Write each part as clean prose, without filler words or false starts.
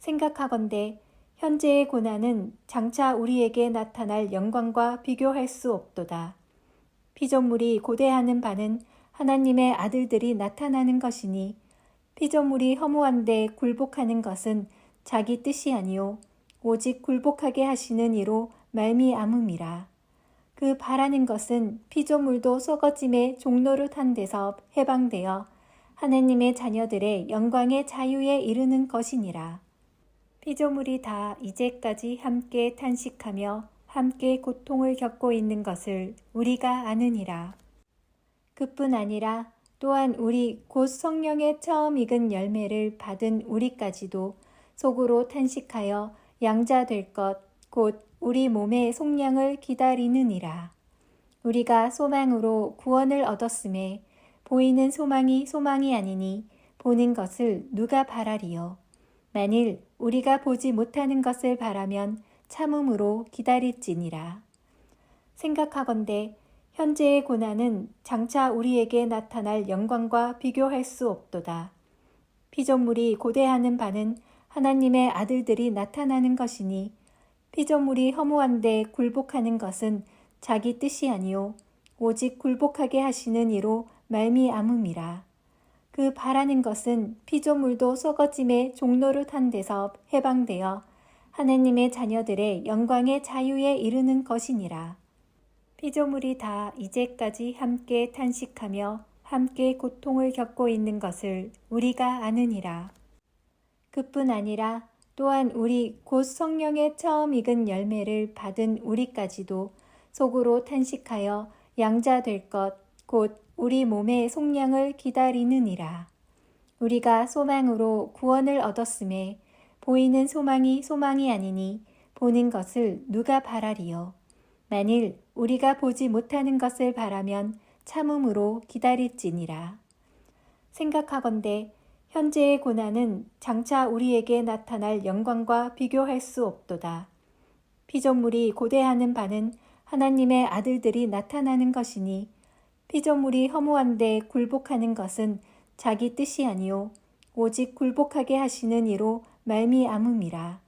생각하건대 현재의 고난은 장차 우리에게 나타날 영광과 비교할 수 없도다. 피조물이 고대하는 바는 하나님의 아들들이 나타나는 것이니 피조물이 허무한데 굴복하는 것은 자기 뜻이 아니요 오직 굴복하게 하시는 이로 말미암음이라. 그 바라는 것은 피조물도 썩어짐의 종노릇한 데서 해방되어 하나님의 자녀들의 영광의 자유에 이르는 것이니라. 피조물이 다 이제까지 함께 탄식하며 함께 고통을 겪고 있는 것을 우리가 아느니라. 그뿐 아니라 또한 우리 곧 성령의 처음 익은 열매를 받은 우리까지도 속으로 탄식하여 양자 될 것 곧 우리 몸의 속량을 기다리느니라. 우리가 소망으로 구원을 얻었음에 보이는 소망이 소망이 아니니 보는 것을 누가 바라리요. 만일 우리가 보지 못하는 것을 바라면 참음으로 기다릴지니라. 생각하건대 현재의 고난은 장차 우리에게 나타날 영광과 비교할 수 없도다. 피조물이 고대하는 바는 하나님의 아들들이 나타나는 것이니 피조물이 허무한데 굴복하는 것은 자기 뜻이 아니요 오직 굴복하게 하시는 이로 말미암음이라. 그 바라는 것은 피조물도 썩어짐의 종노릇한 데서 해방되어 하나님의 자녀들의 영광의 자유에 이르는 것이니라. 피조물이 다 이제까지 함께 탄식하며 함께 고통을 겪고 있는 것을 우리가 아느니라. 그뿐 아니라 또한 우리 곧 성령의 처음 익은 열매를 받은 우리까지도 속으로 탄식하여 양자 될 것 곧 우리 몸의 속량을 기다리느니라. 우리가 소망으로 구원을 얻었음에 보이는 소망이 소망이 아니니 보는 것을 누가 바라리요. 만일 우리가 보지 못하는 것을 바라면 참음으로 기다릴지니라. 생각하건대 현재의 고난은 장차 우리에게 나타날 영광과 비교할 수 없도다. 피조물이 고대하는 바는 하나님의 아들들이 나타나는 것이니 피조물이 허무한데 굴복하는 것은 자기 뜻이 아니요 오직 굴복하게 하시는 이로 말미암음이라.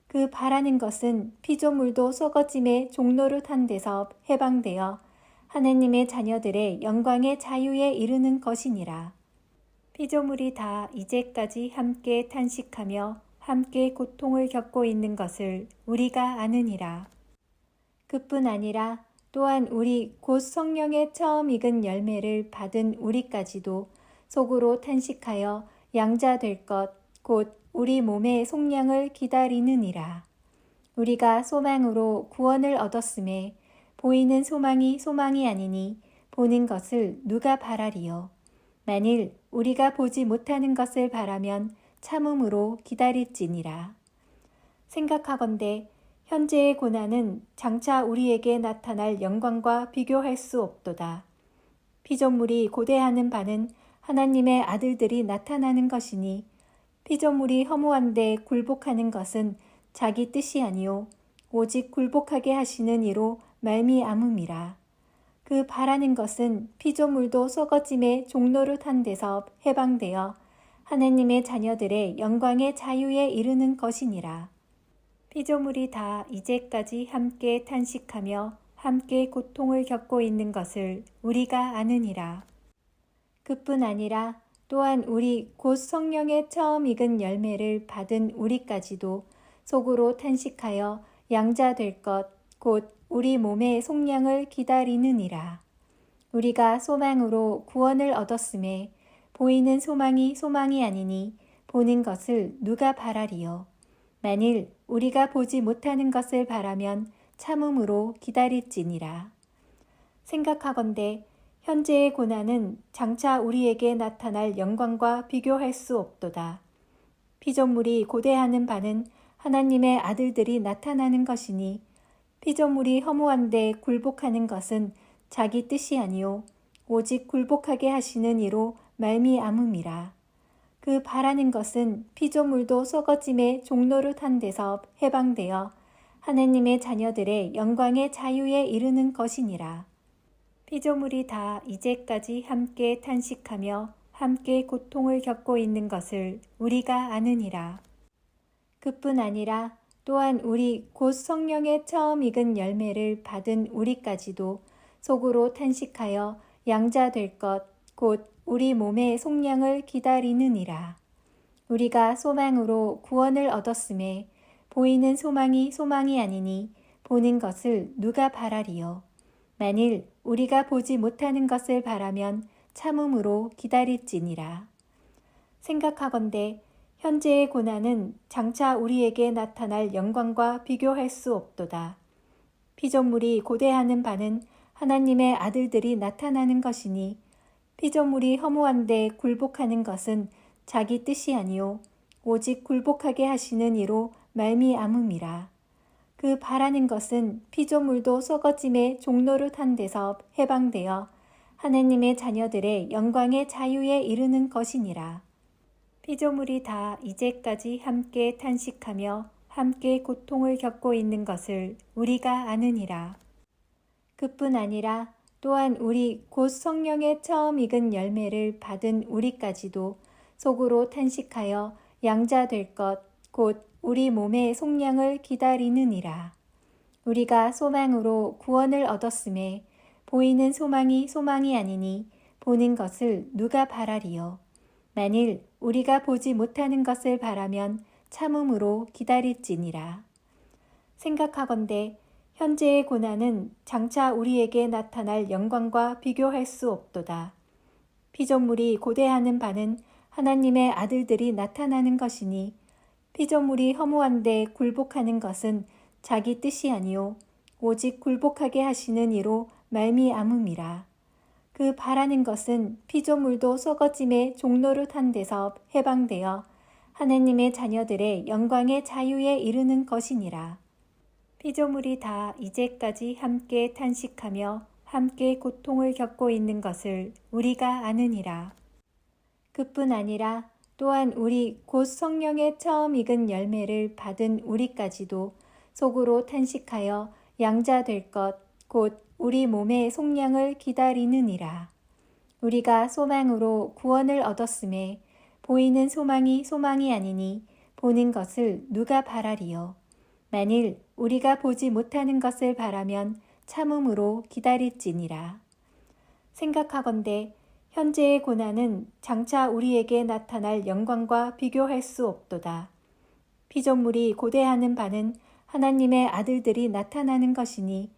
그 바라는 것은 피조물도 썩어짐의 종노릇한 데서 해방되어 하나님의 자녀들의 영광의 자유에 이르는 것이니라. 피조물이 다 이제까지 함께 탄식하며 함께 고통을 겪고 있는 것을 우리가 아느니라. 그뿐 아니라 또한 우리 곧 성령의 처음 익은 열매를 받은 우리까지도 속으로 탄식하여 양자 될 것 곧 우리 몸의 속량을 기다리느니라. 우리가 소망으로 구원을 얻었음에 보이는 소망이 소망이 아니니 보는 것을 누가 바라리요. 만일 우리가 보지 못하는 것을 바라면 참음으로 기다릴지니라. 생각하건대 현재의 고난은 장차 우리에게 나타날 영광과 비교할 수 없도다. 피조물이 고대하는 바는 하나님의 아들들이 나타나는 것이니 피조물이 허무한데 굴복하는 것은 자기 뜻이 아니요 오직 굴복하게 하시는 이로 말미암음이라. 그 바라는 것은 피조물도 썩어짐의 종노릇한 데서 해방되어 하나님의 자녀들의 영광의 자유에 이르는 것이니라. 피조물이 다 이제까지 함께 탄식하며 함께 고통을 겪고 있는 것을 우리가 아느니라. 그뿐 아니라 또한 우리 곧 성령의 처음 익은 열매를 받은 우리까지도 속으로 탄식하여 양자 될 것 곧 우리 몸의 속량을 기다리느니라. 우리가 소망으로 구원을 얻었음에 보이는 소망이 소망이 아니니 보는 것을 누가 바라리요. 만일 우리가 보지 못하는 것을 바라면 참음으로 기다릴지니라. 생각하건대 현재의 고난은 장차 우리에게 나타날 영광과 비교할 수 없도다. 피조물이 고대하는 바는 하나님의 아들들이 나타나는 것이니 피조물이 허무한데 굴복하는 것은 자기 뜻이 아니요 오직 굴복하게 하시는 이로 말미암음이라. 그 바라는 것은 피조물도 썩어짐의 종노릇한 데서 해방되어 하나님의 자녀들의 영광의 자유에 이르는 것이니라. 피조물이 다 이제까지 함께 탄식하며 함께 고통을 겪고 있는 것을 우리가 아느니라. 그뿐 아니라 또한 우리 곧 성령의 처음 익은 열매를 받은 우리까지도 속으로 탄식하여 양자 될 것 곧 우리 몸의 속량을 기다리느니라. 우리가 소망으로 구원을 얻었음에 보이는 소망이 소망이 아니니 보는 것을 누가 바라리요. 만일 우리가 보지 못하는 것을 바라면 참음으로 기다릴지니라. 생각하건대 현재의 고난은 장차 우리에게 나타날 영광과 비교할 수 없도다. 피조물이 고대하는 바는 하나님의 아들들이 나타나는 것이니 피조물이 허무한데 굴복하는 것은 자기 뜻이 아니요 오직 굴복하게 하시는 이로 말미암음이라. 그 바라는 것은 피조물도 썩어짐의 종노릇한 데서 해방되어 하나님의 자녀들의 영광의 자유에 이르는 것이니라. 피조물이 다 이제까지 함께 탄식하며 함께 고통을 겪고 있는 것을 우리가 아느니라. 그뿐 아니라 또한 우리 곧 성령의 처음 익은 열매를 받은 우리까지도 속으로 탄식하여 양자 될 것 곧 우리 몸의 속량을 기다리느니라. 우리가 소망으로 구원을 얻었음에 보이는 소망이 소망이 아니니 보는 것을 누가 바라리요. 만일 우리가 보지 못하는 것을 바라면 참음으로 기다릴지니라. 생각하건대 현재의 고난은 장차 우리에게 나타날 영광과 비교할 수 없도다. 피조물이 고대하는 바는 하나님의 아들들이 나타나는 것이니 피조물이 허무한데 굴복하는 것은 자기 뜻이 아니요 오직 굴복하게 하시는 이로 말미암음이라. 그 바라는 것은 피조물도 썩어짐의 종노릇한 데서 해방되어 하나님의 자녀들의 영광의 자유에 이르는 것이니라. 피조물이 다 이제까지 함께 탄식하며 함께 고통을 겪고 있는 것을 우리가 아느니라. 그뿐 아니라 또한 우리 곧 성령의 처음 익은 열매를 받은 우리까지도 속으로 탄식하여 양자 될 것 곧 우리 몸의 속량을 기다리느니라. 우리가 소망으로 구원을 얻었음에 보이는 소망이 소망이 아니니 보는 것을 누가 바라리요. 만일 우리가 보지 못하는 것을 바라면 참음으로 기다릴지니라. 생각하건대 현재의 고난은 장차 우리에게 나타날 영광과 비교할 수 없도다. 피조물이 고대하는 바는 하나님의 아들들이 나타나는 것이니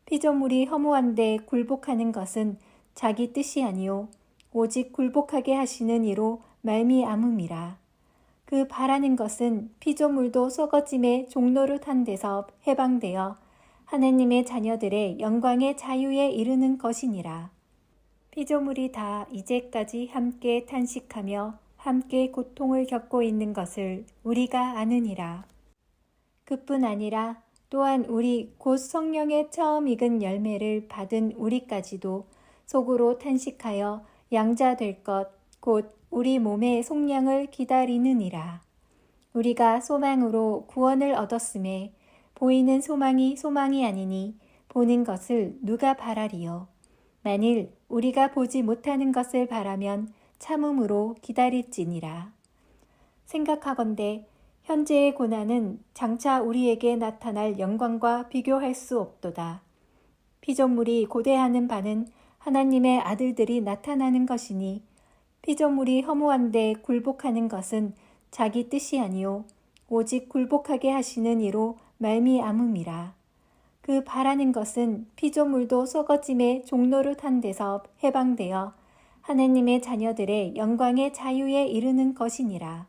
피조물이 허무한데 굴복하는 것은 자기 뜻이 아니요 오직 굴복하게 하시는 이로 말미암음이라. 그 바라는 것은 피조물도 썩어짐의 종노릇한 데서 해방되어 하나님의 자녀들의 영광의 자유에 이르는 것이니라. 피조물이 다 이제까지 함께 탄식하며 함께 고통을 겪고 있는 것을 우리가 아느니라. 그뿐 아니라 또한 우리 곧 성령의 처음 익은 열매를 받은 우리까지도 속으로 탄식하여 양자 될 것 곧 우리 몸의 속량을 기다리느니라. 우리가 소망으로 구원을 얻었음에 보이는 소망이 소망이 아니니 보는 것을 누가 바라리요. 만일 우리가 보지 못하는 것을 바라면 참음으로 기다릴지니라. 생각하건대 현재의 고난은 장차 우리에게 나타날 영광과 비교할 수 없도다. 피조물이 고대하는 바는 하나님의 아들들이 나타나는 것이니 피조물이 허무한데 굴복하는 것은 자기 뜻이 아니요 오직 굴복하게 하시는 이로 말미암음이라. 그 바라는 것은 피조물도 썩어짐의 종노릇한 데서 해방되어 하나님의 자녀들의 영광의 자유에 이르는 것이니라.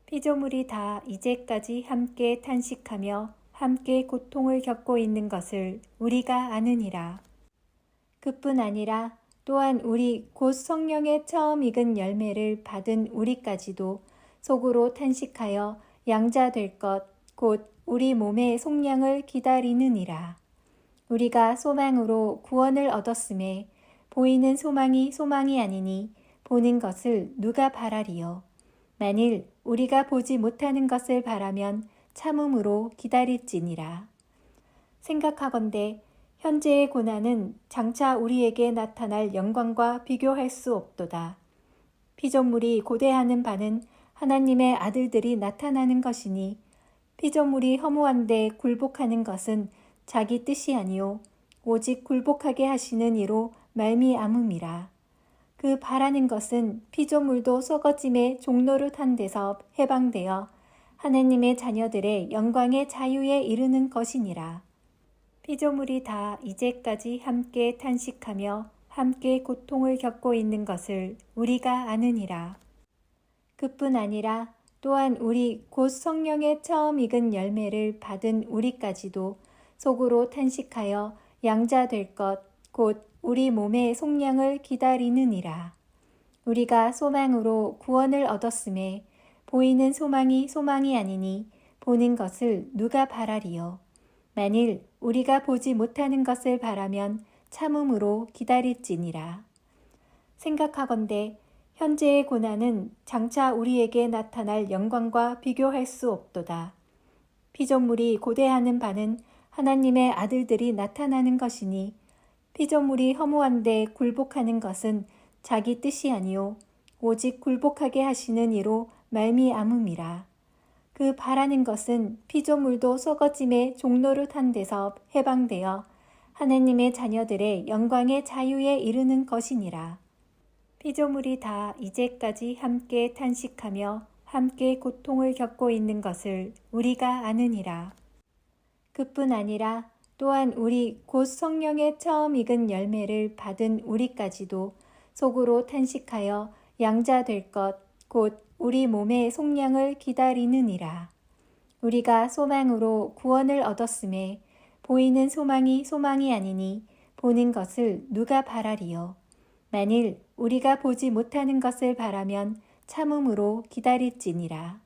피조물이 다 이제까지 함께 탄식하며 함께 고통을 겪고 있는 것을 우리가 아느니라. 그뿐 아니라 또한 우리 곧 성령의 처음 익은 열매를 받은 우리까지도 속으로 탄식하여 양자 될 것 곧 우리 몸의 속량을 기다리느니라. 우리가 소망으로 구원을 얻었음에 보이는 소망이 소망이 아니니 보는 것을 누가 바라리요. 만일 우리가 보지 못하는 것을 바라면 참음으로 기다릴지니라. 생각하건대 현재의 고난은 장차 우리에게 나타날 영광과 비교할 수 없도다. 피조물이 고대하는 바는 하나님의 아들들이 나타나는 것이니 피조물이 허무한데 굴복하는 것은 자기 뜻이 아니요 오직 굴복하게 하시는 이로 말미암음이라. 그 바라는 것은 피조물도 썩어짐의 종노릇한 데서 해방되어 하나님의 자녀들의 영광의 자유에 이르는 것이니라. 피조물이 다 이제까지 함께 탄식하며 함께 고통을 겪고 있는 것을 우리가 아느니라. 그뿐 아니라 또한 우리 곧 성령의 처음 익은 열매를 받은 우리까지도 속으로 탄식하여 양자 될 것 곧 우리 몸의 속량을 기다리느니라. 우리가 소망으로 구원을 얻었음에 보이는 소망이 소망이 아니니 보는 것을 누가 바라리요. 만일 우리가 보지 못하는 것을 바라면 참음으로 기다릴지니라. 생각하건대 현재의 고난은 장차 우리에게 나타날 영광과 비교할 수 없도다. 피조물이 고대하는 바는 하나님의 아들들이 나타나는 것이니 피조물이 허무한데 굴복하는 것은 자기 뜻이 아니요 오직 굴복하게 하시는 이로 말미암음이라. 그 바라는 것은 피조물도 썩어짐의 종노릇한 데서 해방되어 하나님의 자녀들의 영광의 자유에 이르는 것이니라. 피조물이 다 이제까지 함께 탄식하며 함께 고통을 겪고 있는 것을 우리가 아느니라. 그뿐 아니라 또한 우리 곧 성령의 처음 익은 열매를 받은 우리까지도 속으로 탄식하여 양자 될 것 곧 우리 몸의 속량을 기다리느니라. 우리가 소망으로 구원을 얻었음에 보이는 소망이 소망이 아니니 보는 것을 누가 바라리요. 만일 우리가 보지 못하는 것을 바라면 참음으로 기다릴지니라.